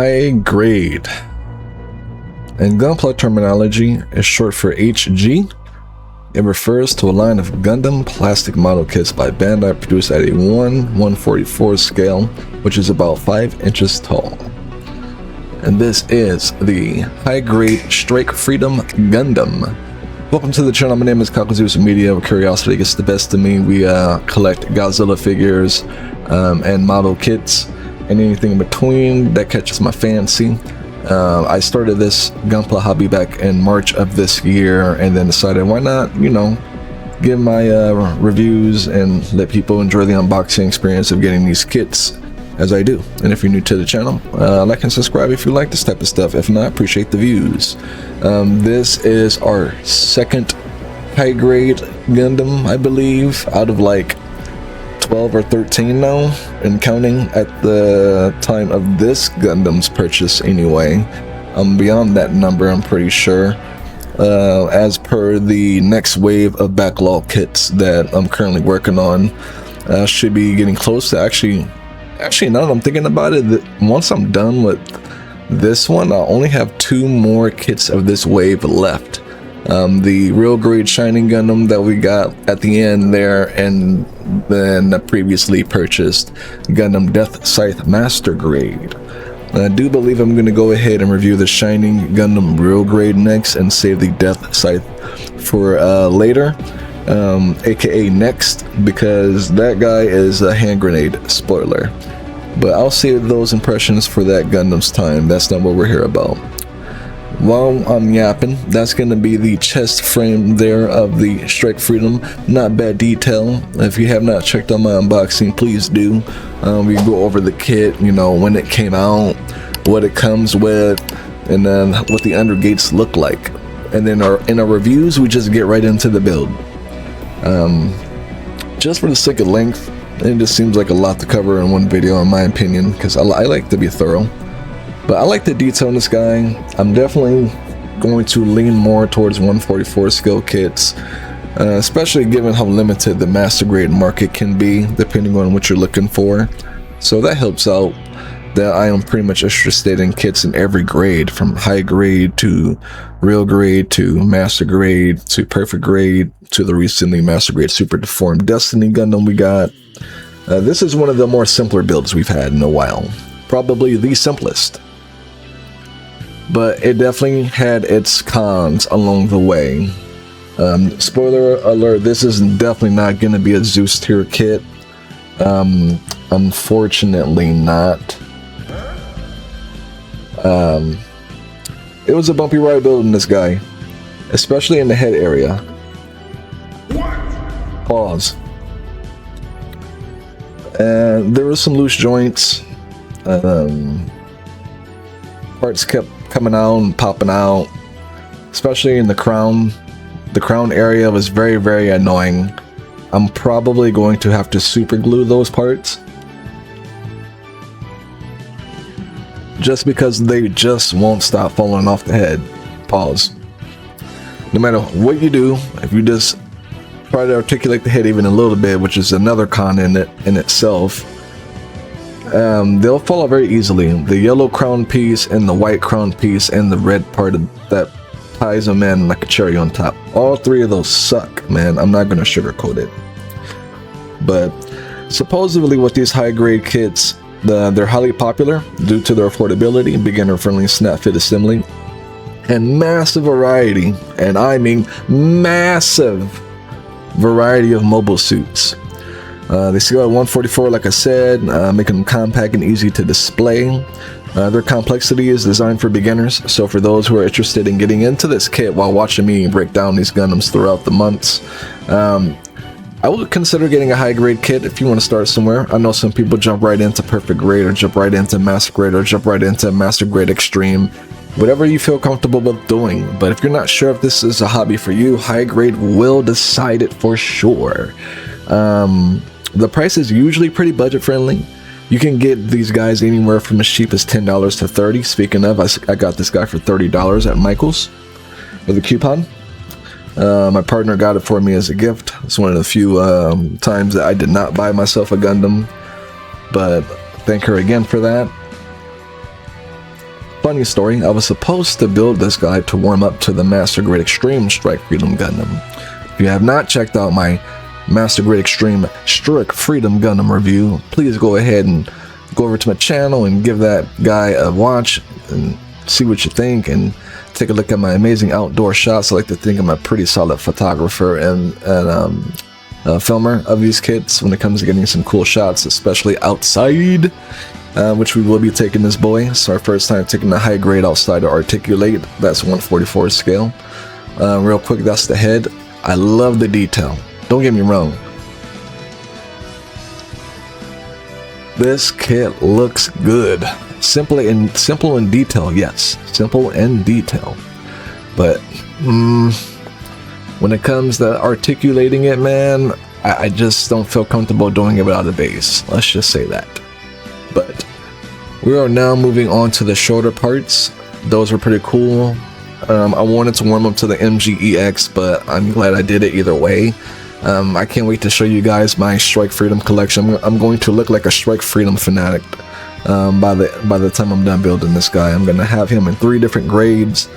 high grade. In gunpla terminology, is short for HG. It refers to a line of Gundam plastic model kits by Bandai produced at a 1/144 scale, which is about 5 inches tall. And this is the high grade Strike Freedom Gundam. Welcome to the channel. My name is Kakuzu's Media, where curiosity gets the best of me. We collect Godzilla figures and model kits and anything in between that catches my fancy. I started this gunpla hobby back in March of this year, and then decided why not, give my reviews and let people enjoy the unboxing experience of getting these kits as I do. And if you're new to the channel, like and subscribe if you like this type of stuff. If not, appreciate the views. This is our second high grade Gundam, I believe, out of like 12 or 13 now, and counting at the time of this Gundam's purchase anyway. Beyond that number, I'm pretty sure, as per the next wave of backlog kits that I'm currently working on. Should be getting close to actually now that I'm thinking about it, once I'm done with this one, I'll only have 2 more kits of this wave left. The real grade Shining Gundam that we got at the end there, and then the previously purchased Gundam Death Scythe Master Grade. I do believe I'm going to go ahead and review the Shining Gundam real grade next, and save the Death Scythe for later, aka next, because that guy is a hand grenade, spoiler. But I'll save those impressions for that Gundam's time. That's not what we're here about. While I'm yapping, that's going to be the chest frame there of the Strike Freedom. Not bad detail. If you have not checked out my unboxing, please do. We go over the kit, when it came out, what it comes with, and then what the undergates look like. And then in our reviews, we just get right into the build. Just for the sake of length, it just seems like a lot to cover in one video, in my opinion, because I like to be thorough. But I like the detail in this guy. I'm definitely going to lean more towards 144 scale kits, especially given how limited the master grade market can be, depending on what you're looking for. So that helps out that I am pretty much interested in kits in every grade, from high grade to real grade to master grade to perfect grade to the recently master grade super deformed Destiny Gundam we got. This is one of the more simpler builds we've had in a while. Probably the simplest. But it definitely had its cons along the way. Spoiler alert, this is definitely not going to be a Zeus tier kit. Unfortunately not. It was a bumpy ride building this guy, especially in the head area. Pause. And there were some loose joints. Parts kept coming out and popping out, especially in the crown. The crown area was very, very annoying. I'm probably going to have to super glue those parts, just because they just won't stop falling off the head. Pause. No matter what you do, if you just try to articulate the head even a little bit, which is another con in itself, they'll fall out very easily. The yellow crown piece and the white crown piece and the red part of that ties them in like a cherry on top. All 3 of those suck, man. I'm not going to sugarcoat it. But supposedly with these high grade kits, they're highly popular due to their affordability, beginner friendly snap fit assembly, and massive variety, and I mean massive variety of mobile suits. They scale at 144, like I said, making them compact and easy to display. Their complexity is designed for beginners, so for those who are interested in getting into this kit while watching me break down these Gundams throughout the months, I would consider getting a high grade kit if you want to start somewhere. I know some people jump right into perfect grade, or jump right into master grade, or jump right into master grade extreme. Whatever you feel comfortable with doing. But if you're not sure if this is a hobby for you, high grade will decide it for sure. The price is usually pretty budget friendly. You can get these guys anywhere from as cheap as $10 to $30. Speaking of, I got this guy for $30 at Michael's with a coupon. My partner got it for me as a gift. It's one of the few times that I did not buy myself a Gundam, but thank her again for that. funny story, I was supposed to build this guy to warm up to the Master Grade Extreme Strike Freedom Gundam. If you have not checked out my Master Grade Extreme Strike Freedom Gundam review, please go ahead and go over to my channel and give that guy a watch and see what you think, and take a look at my amazing outdoor shots. I like to think I'm a pretty solid photographer and filmer of these kits when it comes to getting some cool shots, especially outside, which we will be taking this boy. It's our first time taking the high grade outside to Articulate. That's 1/44 scale. Real quick, that's the head. I love the detail. Don't get me wrong. This kit looks good. Simple in detail, yes. Simple in detail. But when it comes to articulating it, man, I just don't feel comfortable doing it without the base. Let's just say that. But we are now moving on to the shoulder parts. Those are pretty cool. I wanted to warm up to the MGEX, but I'm glad I did it either way. I can't wait to show you guys my Strike Freedom collection. I'm going to look like a Strike Freedom fanatic by the time I'm done building this guy. I'm going to have him in 3 different grades.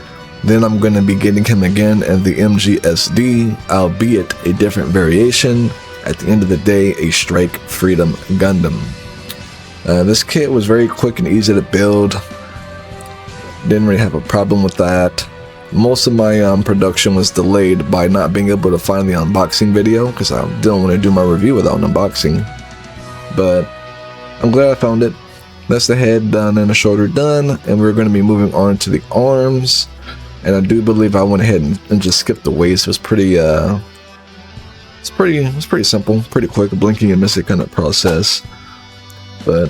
Then I'm going to be getting him again in the MGSD, albeit a different variation. At the end of the day, a Strike Freedom Gundam. This kit was very quick and easy to build. Didn't really have a problem with that. Most of my production was delayed by not being able to find the unboxing video, because I didn't want to do my review without an unboxing. But I'm glad I found it. That's the head done and the shoulder done, and we're going to be moving on to the arms. And I do believe I went ahead and just skipped the waist. It was pretty simple, pretty quick, blinking and missing kind of process. But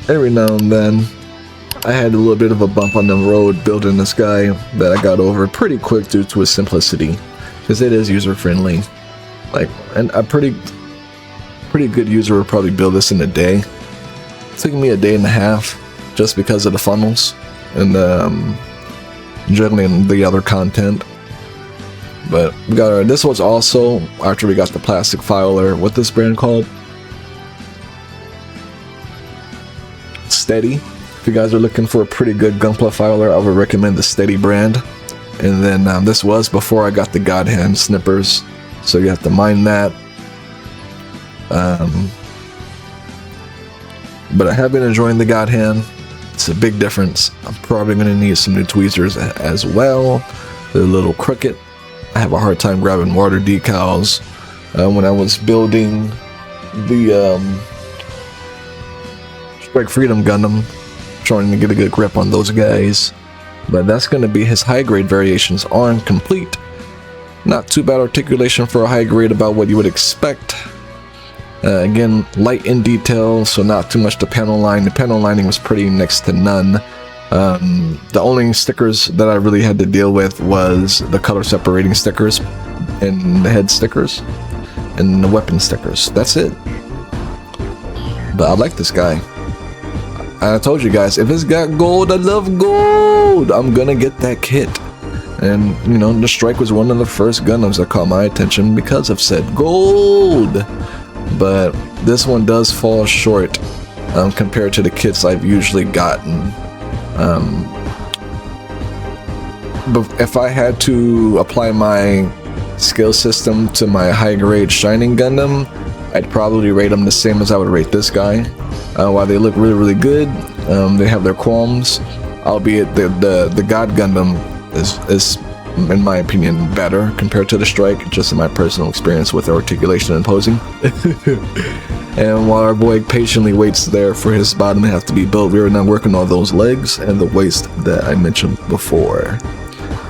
every now and then I had a little bit of a bump on the road building this guy that I got over pretty quick due to its simplicity, because it is user friendly. Like, and a pretty good user would probably build this in a day. It took me a day and a half just because of the funnels and juggling the other content. But we got this was also after we got the plastic filer. What this brand called? Steady. If you guys are looking for a pretty good gunpla filer, I would recommend the Steady brand. And then this was before I got the God Hand snippers, so you have to mind that. But I have been enjoying the God Hand. It's a big difference. I'm probably going to need some new tweezers as well. They're a little crooked. I have a hard time grabbing water decals. When I was building the Strike Freedom Gundam, trying to get a good grip on those guys. But that's going to be his high grade variations on complete. Not too bad articulation for a high grade, about what you would expect. Again, light in detail, so not too much to panel line. The panel lining was pretty next to none. The only stickers that I really had to deal with was the color separating stickers and the head stickers and the weapon stickers. That's it. But I like this guy. I told you guys, if it's got gold, I love gold. I'm gonna get that kit. And you know, the Strike was one of the first Gundams that caught my attention because of said gold. But this one does fall short compared to the kits I've usually gotten. But if I had to apply my skill system to my high grade Shining Gundam, I'd probably rate them the same as I would rate this guy. While they look really good, they have their qualms, albeit the God Gundam is in my opinion better compared to the Strike, just in my personal experience with articulation and posing. And while our boy patiently waits there for his bottom half to be built, we are now working on those legs and the waist that I mentioned before.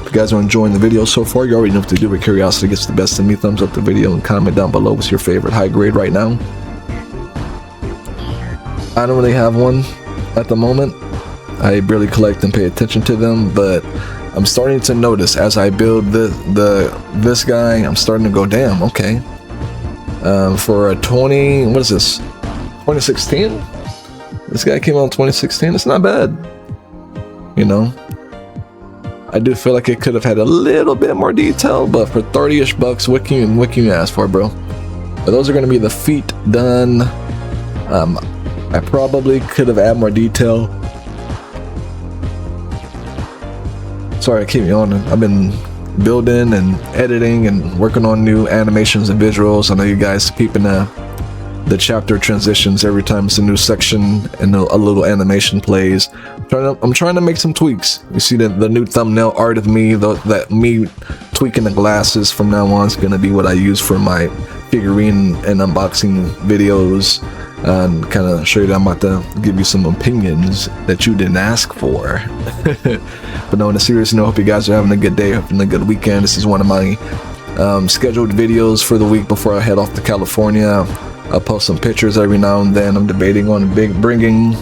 If you guys are enjoying the video so far, you already know what to do. With curiosity gets the best of me. Thumbs up the video and comment down below what's your favorite high grade right now. I don't really have one at the moment. I barely collect and pay attention to them, but I'm starting to notice as I build this guy, I'm starting to go, damn, okay. For a 2016? This guy came out in 2016. It's not bad. You know, I do feel like it could have had a little bit more detail, but for 30-ish bucks, what can you ask for, bro? But those are going to be the feet done. I probably could have added more detail. Sorry, I keep yawning. I've been building and editing and working on new animations and visuals. I know you guys keeping the chapter transitions every time it's a new section and a little animation plays. I'm trying to make some tweaks. You see the new thumbnail art of me, that me tweaking the glasses from now on is gonna be what I use for my figurine and unboxing videos, and kind of show you that I'm about to give you some opinions that you didn't ask for. But no, on a serious note, hope you guys are having a good day, having a good weekend. This is one of my scheduled videos for the week before I head off to California. I'll post some pictures every now and then. I'm debating on bringing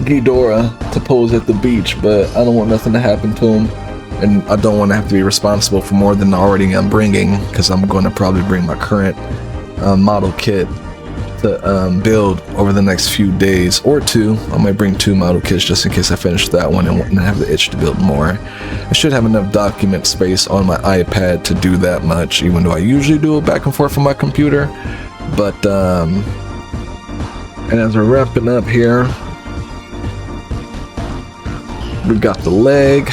Ghidorah to pose at the beach, but I don't want nothing to happen to him, and I don't want to have to be responsible for more than already I'm bringing, because I'm going to probably bring my current model kit to build over the next few days or two. I might bring 2 model kits just in case I finish that one and won't have the itch to build more. I should have enough document space on my iPad to do that much, even though I usually do it back and forth from my computer. But and as we're wrapping up here, we got the leg.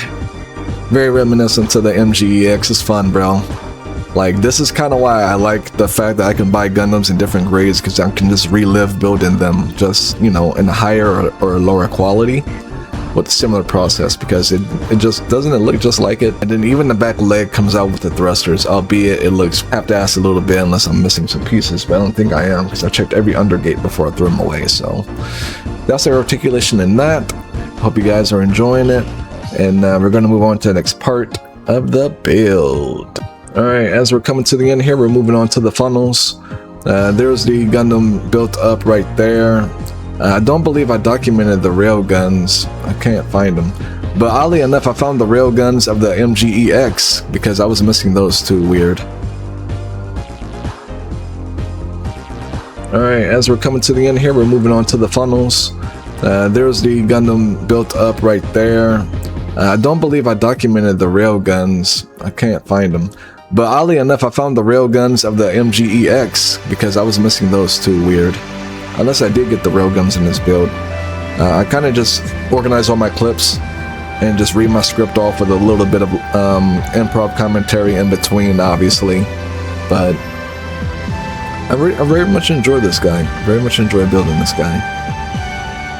Very reminiscent to the MGEX. It's fun, bro. Like, this is kind of why I like the fact that I can buy Gundams in different grades, because I can just relive building them, just, you know, in a higher or lower quality with a similar process, because it just doesn't look just like it. And then even the back leg comes out with the thrusters, albeit it looks half-assed a little bit unless I'm missing some pieces, but I don't think I am, because I checked every undergate before I threw them away. So that's our articulation in that. Hope you guys are enjoying it, and we're going to move on to the next part of the build. Alright, as we're coming to the end here, we're moving on to the funnels. There's the Gundam built up right there. I don't believe I documented the rail guns. I can't find them. But oddly enough, I found the rail guns of the MGEX because I was missing those too. Weird. Alright, as we're coming to the end here, we're moving on to the funnels. There's the Gundam built up right there. I don't believe I documented the rail guns. I can't find them. But oddly enough, I found the rail guns of the MGEX because I was missing those too. Weird. Unless I did get the rail guns in this build. I kind of just organize all my clips and just read my script off with a little bit of improv commentary in between, obviously. But I very much enjoy this guy. Very much enjoy building this guy.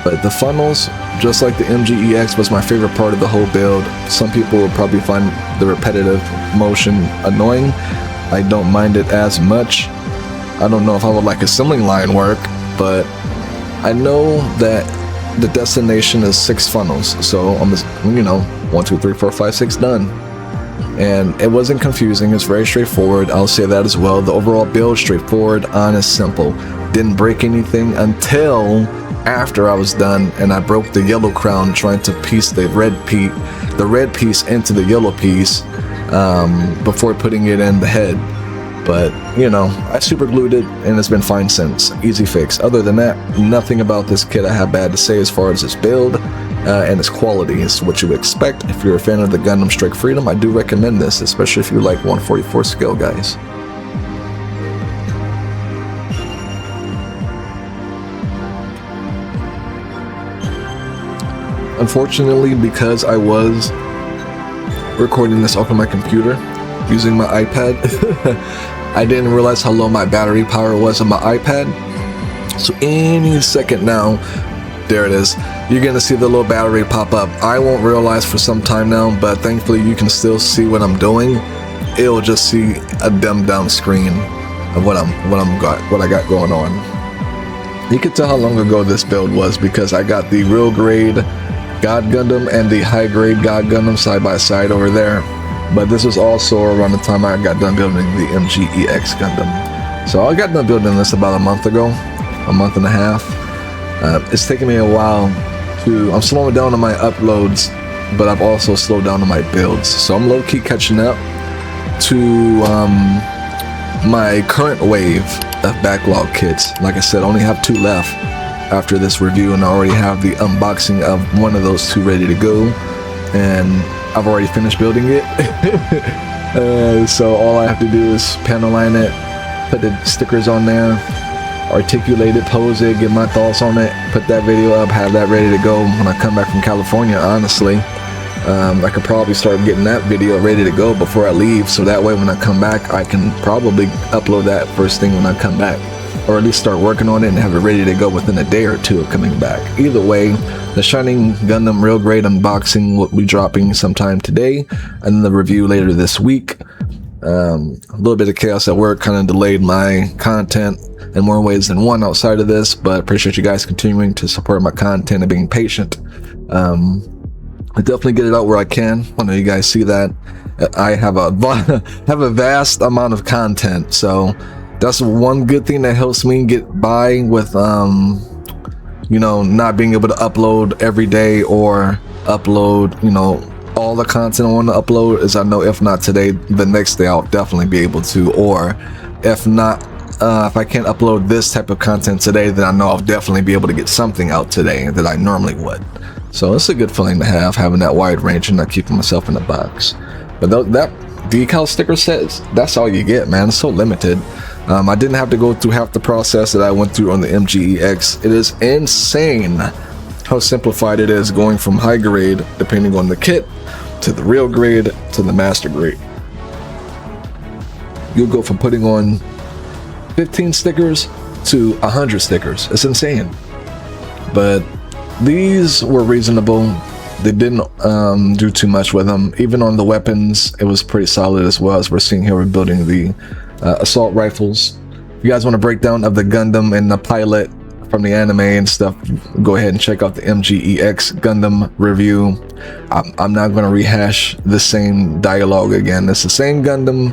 But the funnels, just like the MGEX, was my favorite part of the whole build. Some people will probably find the repetitive motion annoying. I don't mind it as much. I don't know if I would like assembling line work, but I know that the destination is 6 funnels. So I'm just, you know, 1, 2, 3, 4, 5, 6 done. And it wasn't confusing. It's very straightforward. I'll say that as well. The overall build, straightforward, honest, simple. Didn't break anything until after I was done, and I broke the yellow crown trying to piece the red piece into the yellow piece before putting it in the head. But you know, I super glued it and it's been fine since. Easy fix. Other than that, nothing about this kit I have bad to say as far as its build and its quality. It's what you would expect. If you're a fan of the Gundam Strike Freedom, I do recommend this, especially if you like 144 scale guys. Unfortunately, because I was recording this off of my computer using my iPad, I didn't realize how low my battery power was on my iPad. So any second now, there it is. You're gonna see the little battery pop up. I won't realize for some time now, but thankfully you can still see what I'm doing. It'll just see a dumbed down screen of what I got going on. You can tell how long ago this build was because I got the real grade God Gundam and the high grade God Gundam side by side over there. But this was also around the time I got done building the MGEX Gundam. So I got done building this about a month ago, a month and a half. It's taken me a while I'm slowing down on my uploads, but I've also slowed down on my builds. So I'm low-key catching up to my current wave of backlog kits. Like I said, I only have 2 left after this review, and I already have the unboxing of one of those 2 ready to go, and I've already finished building it. So all I have to do is panel line it, put the stickers on there, articulate it, pose it, get my thoughts on it, put that video up, have that ready to go when I come back from California. Honestly, I could probably start getting that video ready to go before I leave, so that way when I come back I can probably upload that first thing when I come back, or at least start working on it and have it ready to go within a day or two of coming back. Either way, the Shining Gundam Real Grade unboxing will be dropping sometime today, and the review later this week. A little bit of chaos at work kind of delayed my content in more ways than one outside of this, but appreciate you guys continuing to support my content and being patient. I definitely get it out where I can. I know you guys see that I have a vast amount of content, so that's one good thing that helps me get by with you know, not being able to upload every day or upload, you know, all the content I want to upload, is I know if not today, the next day I'll definitely be able to, or if not, if I can't upload this type of content today, then I know I'll definitely be able to get something out today that I normally would. So it's a good feeling to have, having that wide range and not keeping myself in a box. But that decal sticker set, that's all you get, man. It's so limited. I didn't have to go through half the process that I went through on the MGEX. It is insane how simplified it is going from high grade, depending on the kit, to the real grade, to the master grade. You'll go from putting on 15 stickers to 100 stickers. It's insane. But these were reasonable. They didn't do too much with them. Even on the weapons, it was pretty solid as well. As we're seeing here, we're building the assault rifles. If you guys want a breakdown of the Gundam and the pilot from the anime and stuff, go ahead and check out the MGEX Gundam review. I'm not going to rehash the same dialogue again. It's the same Gundam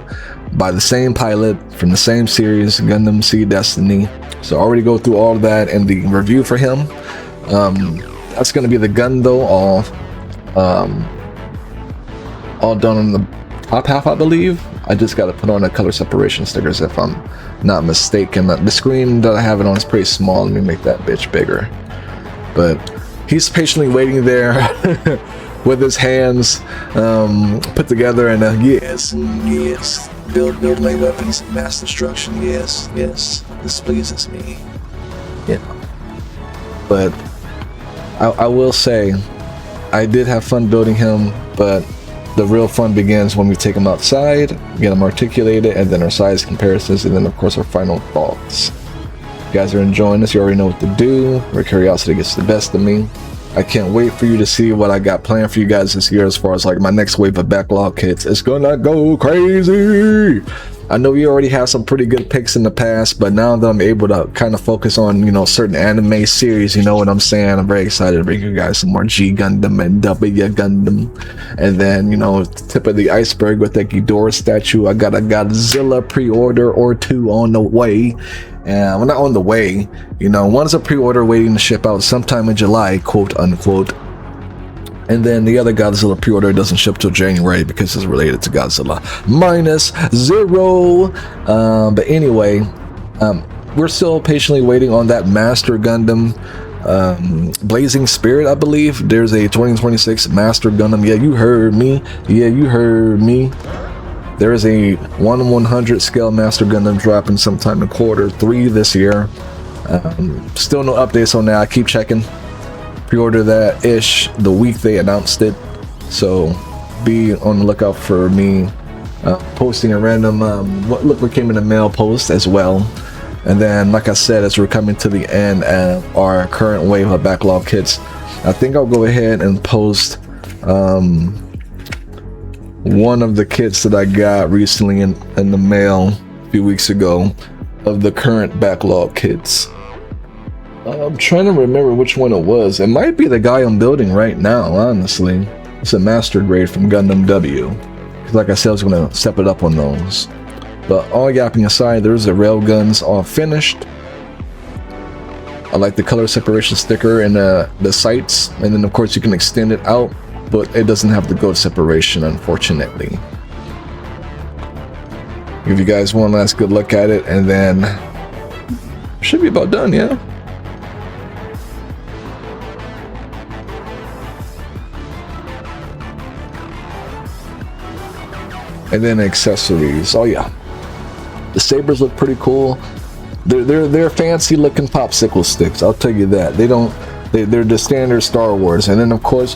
by the same pilot from the same series, Gundam Seed Destiny. So I already go through all of that in the review for him. That's going to be the gun though, all done on the top half, I believe. I just got to put on the color separation stickers if I'm not mistaken. The screen that I have it on is pretty small. Let me make that bitch bigger. But he's patiently waiting there with his hands put together, and yes, build light weapons, mass destruction. Yes, this pleases me. Yeah. But I will say, I did have fun building him, but the real fun begins when we take him outside, get him articulated, and then our size comparisons, and then of course our final thoughts. If you guys are enjoying this, you already know what to do. Where curiosity gets the best of me. I can't wait for you to see what I got planned for you guys this year as far as like my next wave of backlog kits. It's gonna go crazy! I know you already have some pretty good picks in the past, but now that I'm able to kind of focus on, you know, certain anime series, you know what I'm saying? I'm very excited to bring you guys some more G Gundam and W Gundam. And then, you know, tip of the iceberg with the Ghidorah statue. I got a Godzilla pre-order or two on the way. Well, not on the way, you know, one's a pre-order waiting to ship out sometime in July, quote unquote. And then the other Godzilla pre-order doesn't ship till January because it's related to Godzilla -0. But anyway, we're still patiently waiting on that Master Gundam Blazing Spirit, I believe. There's a 2026 Master Gundam. Yeah, you heard me. Yeah, you heard me. There is a 1/100 scale Master Gundam dropping sometime in Q3 this year. Still no updates on that. I keep checking. Pre-order that ish the week they announced it, so be on the lookout for me posting a random look what came in the mail post as well. And then, like I said, as we're coming to the end of our current wave of backlog kits, I think I'll go ahead and post one of the kits that I got recently in the mail a few weeks ago of the current backlog kits. I'm trying to remember which one it was. It might be the guy I'm building right now, honestly. It's a master grade from Gundam W. Like I said, I was going to step it up on those. But all yapping aside, there's the railguns all finished. I like the color separation sticker and the sights. And then of course you can extend it out, but it doesn't have the gold separation, unfortunately. Give you guys one last good look at it, and then should be about done, yeah? And then accessories. Oh yeah, the sabers look pretty cool. They're fancy looking popsicle sticks. I'll tell you that. They're the standard Star Wars. And then of course,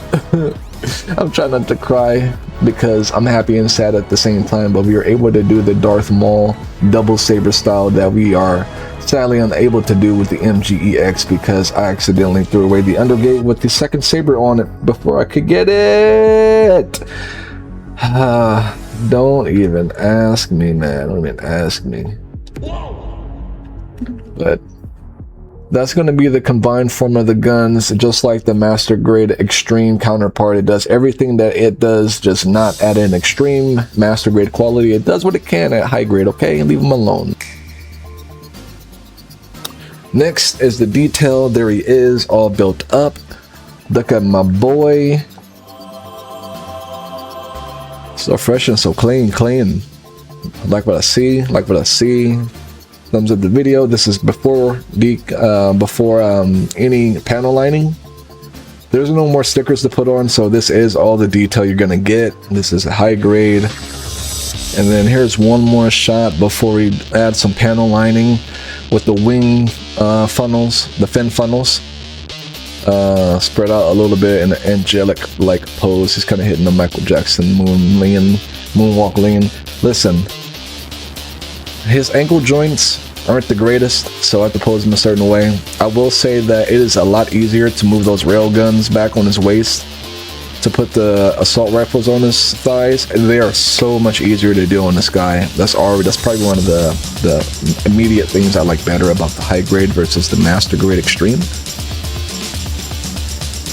I'm trying not to cry because I'm happy and sad at the same time. But we were able to do the Darth Maul double saber style that we are sadly unable to do with the MGEX because I accidentally threw away the undergate with the second saber on it before I could get it. Don't even ask me, man. Don't even ask me. But that's going to be the combined form of the guns, just like the Master Grade Extreme counterpart. It does everything that it does, just not at an extreme Master Grade quality. It does what it can at high grade, okay? Leave them alone. Next is the detail. There he is, all built up. Look at my boy. So fresh and so clean. Like what I see, Thumbs up the video. This is before any panel lining. There's no more stickers to put on, so this is all the detail you're gonna get. This is a high grade. And then here's one more shot before we add some panel lining with the wing funnels, the fin funnels. Spread out a little bit in an angelic like pose. He's kind of hitting the Michael Jackson moonwalk lean. Listen, his ankle joints aren't the greatest, so I have to pose him a certain way. I will say that it is a lot easier to move those rail guns back on his waist, to put the assault rifles on his thighs. They are so much easier to do on this guy. That's probably one of the immediate things I like better about the high grade versus the Master Grade Extreme.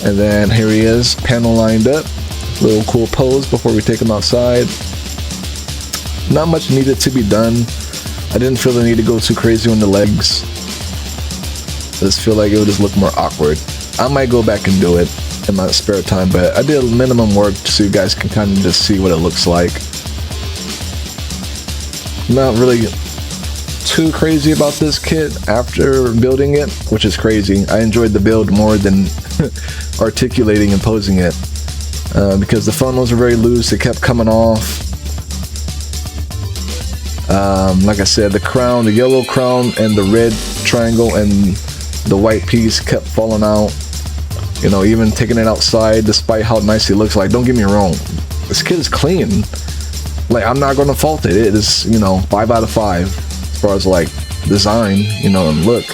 And then here he is, panel lined up. Little cool pose before we take him outside. Not much needed to be done. I didn't feel the need to go too crazy on the legs. I just feel like it would just look more awkward. I might go back and do it in my spare time, but I did minimum work so you guys can kind of just see what it looks like. Not really too crazy about this kit after building it, which is crazy. I enjoyed the build more than articulating and posing it because the funnels were very loose. They kept coming off. Like I said, the crown, the yellow crown and the red triangle and the white piece kept falling out. You know, even taking it outside, despite how nice it looks. Like, don't get me wrong, this kit is clean. Like, I'm not gonna fault it. It is, you know, 5 out of 5 as far as like design, you know, and look.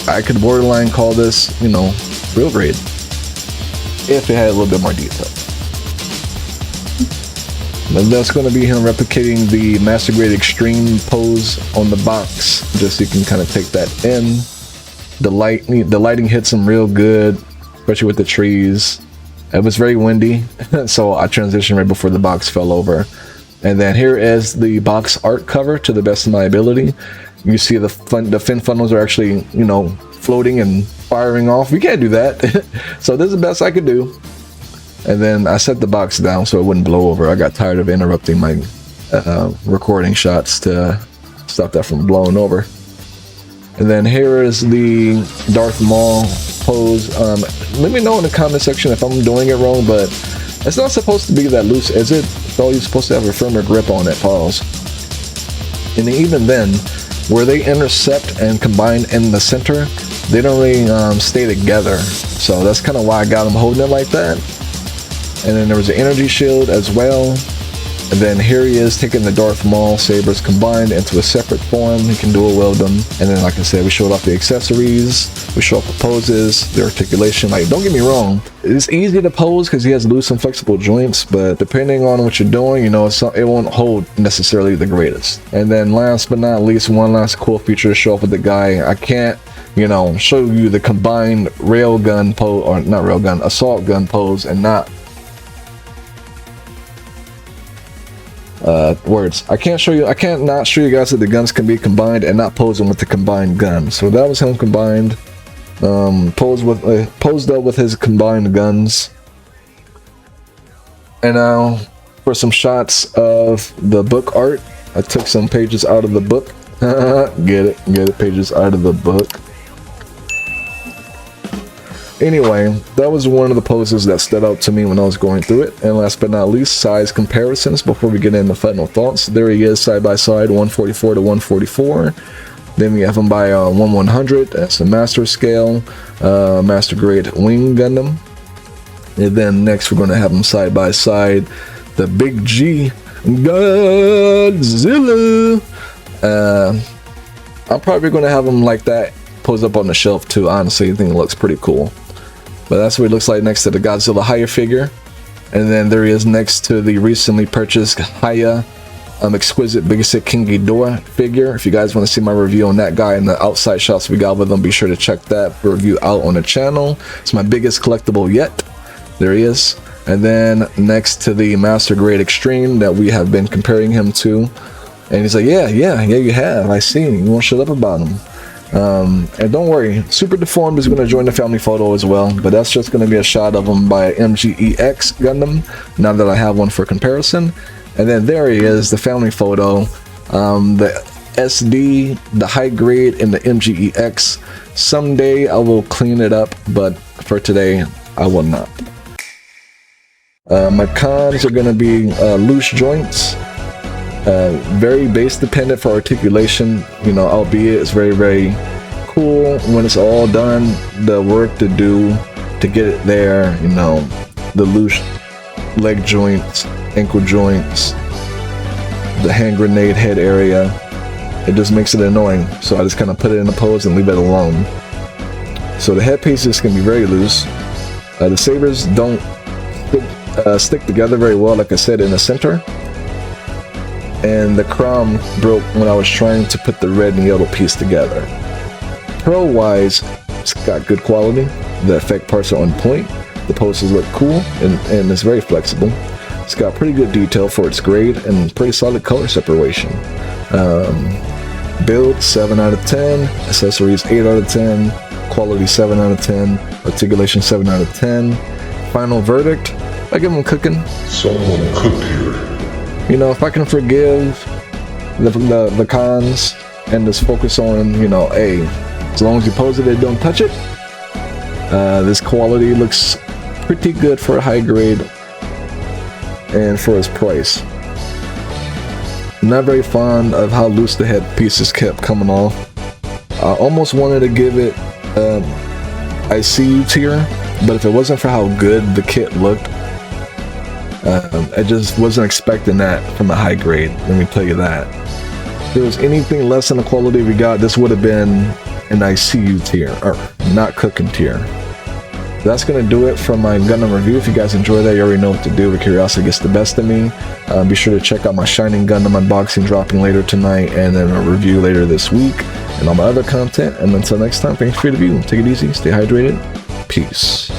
I could borderline call this, you know, real grade if it had a little bit more detail. And that's going to be him replicating the Master Grade Extreme pose on the box, just so you can kind of take that in. The lighting hits him real good, especially with the trees. It was very windy, so I transitioned right before the box fell over. And then here is the box art cover to the best of my ability. You see the fin funnels are actually, you know, floating and firing off. We can't do that. So this is the best I could do. And then I set the box down so it wouldn't blow over. I got tired of interrupting my recording shots to stop that from blowing over. And then here is the Darth Maul pose. Let me know in the comment section if I'm doing it wrong, but it's not supposed to be that loose, is it? It's always supposed to have a firmer grip on it. Pause. And even then, where they intercept and combine in the center, they don't really stay together. So that's kind of why I got them holding it like that. And then there was an energy shield as well. And then here he is taking the Darth Maul sabers combined into a separate form. He can dual wield them. And then, like I said, we showed off the accessories. We show off the poses, the articulation. Like, don't get me wrong, it's easy to pose because he has loose and flexible joints. But depending on what you're doing, you know, it won't hold necessarily the greatest. And then last but not least, one last cool feature to show off with the guy. I can't, you know, show you the combined railgun pose, or not railgun, assault gun pose, and not I can't not show you guys that the guns can be combined and not pose them with the combined gun. So that was him combined, posed up with his combined guns. And now for some shots of the book art. I took some pages out of the book. Get it, pages out of the book. Anyway, that was one of the poses that stood out to me when I was going through it. And last but not least, size comparisons before we get into final thoughts. There he is side by side, 144 to 144. Then we have him by 1/100. That's a master scale, master grade wing Gundam. And then next we're going to have him side by side, the Big G Godzilla. I'm probably going to have him like that, posed up on the shelf too. Honestly, I think it looks pretty cool. But that's what he looks like next to the Godzilla Haya figure. And then there he is next to the recently purchased Haya exquisite Basic King Ghidorah figure. If you guys want to see my review on that guy and the outside shots we got with him, be sure to check that review out on the channel. It's my biggest collectible yet. There he is. And then next to the Master Grade Extreme that we have been comparing him to. And he's like, yeah, you have. I see. You won't shut up about him. And don't worry, Super Deformed is going to join the family photo as well, but that's just going to be a shot of him by MGEX Gundam, now that I have one for comparison. And then there he is, the family photo, the SD, the high grade, and the MGEX. Someday I will clean it up, but for today, I will not. My cons are going to be loose joints. Very base dependent for articulation, you know, albeit it's very, very cool when it's all done. The work to do to get it there, you know, the loose leg joints, ankle joints, the hand grenade head area, it just makes it annoying. So I just kind of put it in a pose and leave it alone. So the head pieces can be very loose. The sabers don't stick together very well, like I said, in the center. And the crown broke when I was trying to put the red and yellow piece together. Pro wise, it's got good quality. The effect parts are on point. The poses look cool and it's very flexible. It's got pretty good detail for its grade and pretty solid color separation. Build 7 out of 10, accessories 8 out of 10, quality 7 out of 10, articulation 7 out of 10. Final verdict, I give them cooking. Someone cooked here. You know, if I can forgive the cons and just focus on, you know, hey, as long as you pose it, don't touch it. This quality looks pretty good for a high grade and for its price. Not very fond of how loose the head pieces kept coming off. I almost wanted to give it I see you tier, but if it wasn't for how good the kit looked, I just wasn't expecting that from a high grade, let me tell you that. If there was anything less than the quality we got, this would have been an ICU tier, or not cooking tier. That's going to do it for my Gundam review. If you guys enjoyed that, you already know what to do, but curiosity gets the best of me. Be sure to check out my Shining Gundam unboxing dropping later tonight, and then a review later this week, and all my other content. And until next time, thanks for the view. Take it easy, stay hydrated, peace.